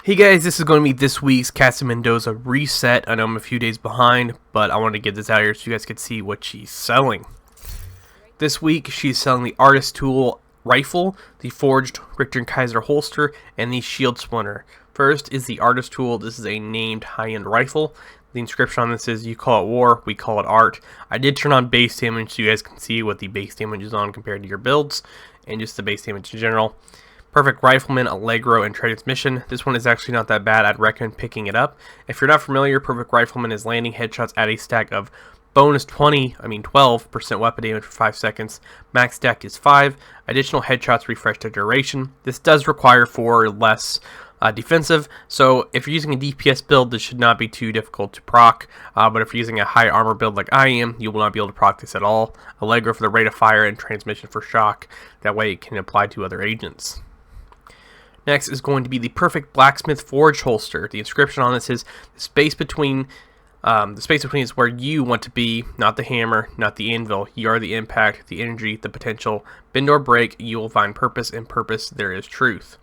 Hey guys, this is going to be this week's Cassie Mendoza reset. I know I'm a few days behind, but I wanted to get this out here so you guys could see what she's selling. This week, she's selling the Artist Tool rifle, the Forged Richter & Kaiser holster, and the Shield Splinter. First is the Artist Tool. This is a named high-end rifle. The inscription on this is, "You call it war, we call it art." I did turn on base damage so you guys can see what the base damage is on compared to your builds, and just the base damage in general. Perfect Rifleman, Allegro, and Transmission. This one is actually not that bad. I'd recommend picking it up. If you're not familiar, Perfect Rifleman is landing headshots at a stack of bonus 12% weapon damage for 5 seconds. Max stack is 5. Additional headshots refresh their duration. This does require 4 or less defensive, so if you're using a DPS build, this should not be too difficult to proc, but if you're using a high armor build like I am, you will not be able to proc this at all. Allegro for the rate of fire and Transmission for shock. That way it can apply to other agents. Next is going to be the Perfect Blacksmith Forge holster. The inscription on this is, the space between is where you want to be, not the hammer, not the anvil. You are the impact, the energy, the potential. Bend or break, you will find purpose. In purpose, there is truth.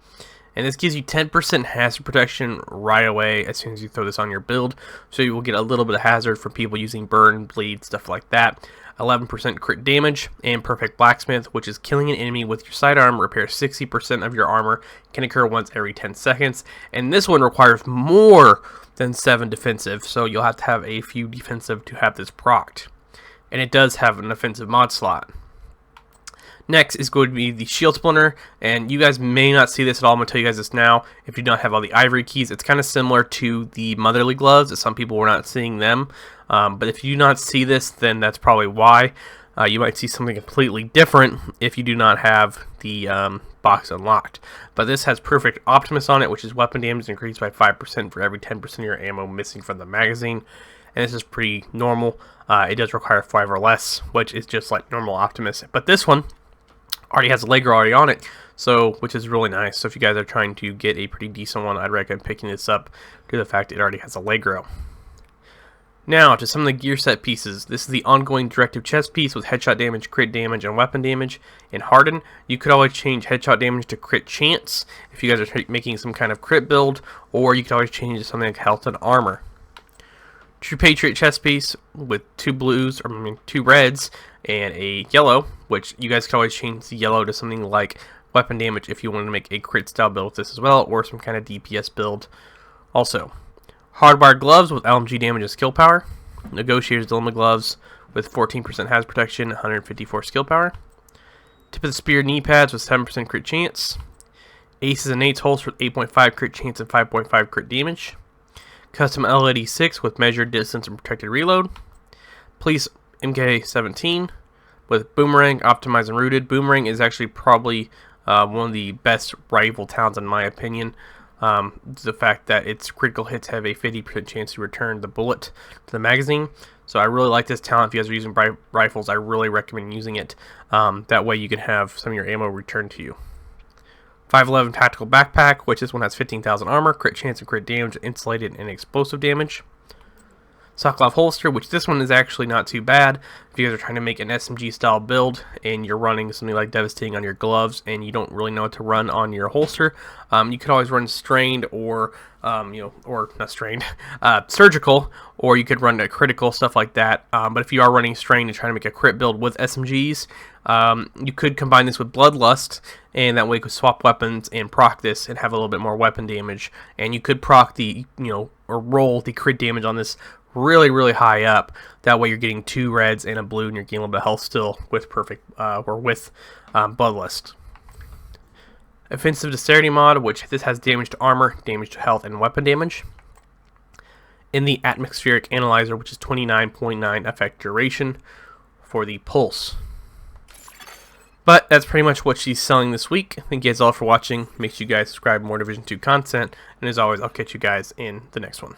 And this gives you 10% hazard protection right away as soon as you throw this on your build. So you will get a little bit of hazard from people using burn, bleed, stuff like that. 11% crit damage, and Perfect Blacksmith, which is killing an enemy with your sidearm, repairs 60% of your armor, can occur once every 10 seconds. And this one requires more than 7 defensive, so you'll have to have a few defensive to have this procced. And it does have an offensive mod slot. Next is going to be the Shield Splinter, and you guys may not see this at all. I'm going to tell you guys this now. If you do not have all the ivory keys, it's kind of similar to the Motherly Gloves, as some people were not seeing them. But if you do not see this, then that's probably why. You might see something completely different if you do not have the box unlocked. But this has Perfect Optimus on it, which is weapon damage increased by 5% for every 10% of your ammo missing from the magazine. And this is pretty normal. It does require 5 or less, which is just like normal Optimus. But this one already has Allegro already on it, so which is really nice. So if you guys are trying to get a pretty decent one, I'd recommend picking this up due to the fact it already has Allegro. Now to some of the gear set pieces. This is the ongoing directive chest piece with headshot damage, crit damage, and weapon damage. In Harden, you could always change headshot damage to crit chance if you guys are making some kind of crit build, or you could always change it to something like health and armor. True Patriot chest piece with 2 reds and a yellow, which you guys can always change the yellow to something like weapon damage if you want to make a crit style build with this as well, or some kind of DPS build. Also, hardwired gloves with LMG damage and skill power. Negotiator's Dilemma gloves with 14% hazard protection, 154 skill power. Tip of the Spear knee pads with 7% crit chance. Aces and Eights holster with 8.5 crit chance and 5.5 crit damage. Custom L86 with measured distance and protected reload. Police MK17 with Boomerang, optimized and rooted. Boomerang is actually probably one of the best rifle talents in my opinion. The fact that its critical hits have a 50% chance to return the bullet to the magazine. So I really like this talent. If you guys are using rifles, I really recommend using it. That way you can have some of your ammo returned to you. 511 Tactical Backpack, which this one has 15,000 armor, crit chance and crit damage, insulated and explosive damage. Sokolov holster, which this one is actually not too bad. If you guys are trying to make an SMG style build and you're running something like Devastating on your gloves and you don't really know what to run on your holster, you could always run strained or or not strained, surgical, or you could run a critical, stuff like that. But if you are running strained and trying to make a crit build with SMGs, you could combine this with Bloodlust, and that way you could swap weapons and proc this and have a little bit more weapon damage. And you could proc the, or roll the crit damage on this really high up. That way you're getting 2 reds and a blue, and you're getting a little bit of health still with Bloodlust. Offensive Dexterity mod, which this has damage to armor, damage to health, and weapon damage. In the Atmospheric Analyzer, which is 29.9 effect duration for the pulse. But that's pretty much what she's selling this week. Thank you guys all for watching. Make sure you guys subscribe for more Division 2 content. And as always, I'll catch you guys in the next one.